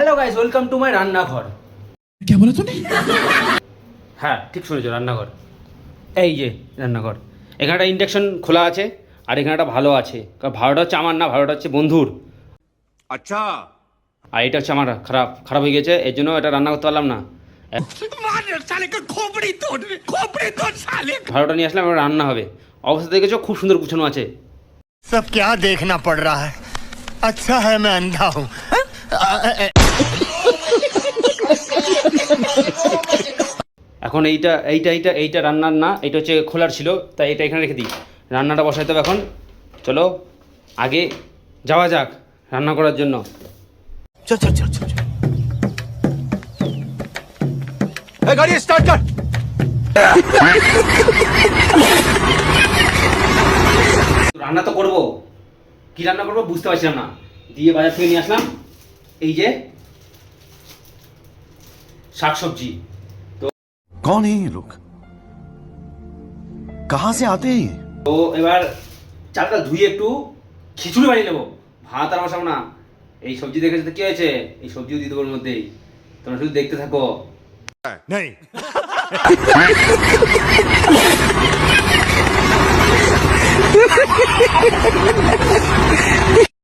Hello guys, welcome to my রান্নাঘর। क्या बोला तूने? হ্যাঁ, ঠিক শুনেছো, রান্নাঘর। এই যে রান্নাঘর, এখানে একটা ইন্ডাকশন খোলা আছে আর এখানে একটা ভালো আছে। কারণ ভালোটা হচ্ছে আমার না, ভালোটা হচ্ছে বন্ধুর। अच्छा আর এটা হচ্ছে আমার খারাপ খারাপ হয়ে গেছে, এর জন্য এটা রান্না করতে পারলাম না। ভালোটা নিয়ে আসলাম, এবার রান্না হবে। অবস্থা দেখেছো, খুব সুন্দর গুছানো আছে। सब क्या देखना पड़ रहा है। अच्छा है मैं अंधा हूँ। এখন এইটা এইটা এইটা এইটা রান্নার না, এটা হচ্ছে খোলার ছিল, তাই এটা এখানে রেখে দিই। রান্নাটা বসাইতে হবে এখন। চলো আগে যাওয়া যাক রান্না করার জন্য। चल चल चल चल गाड़ी स्टार्ट कर। রান্না তো করবো, কি রান্না করবো বুঝতে পারছিলাম না। দিয়ে বাজার থেকে নিয়ে আসলাম এই যে শাকসবজি। कौन है ये लोग? कहां से आते हैं ये? তো এবার চালটা ধুয়ে একটু খিচুড়ি বানিয়ে নেবো, ভাত আর বসাবো না। এই সবজি দেখেছো তো কি হয়েছে, এই সবজিও দিয়ে দেবো ওর মধ্যেই, তোমরা শুধু দেখতে থাকো। नहीं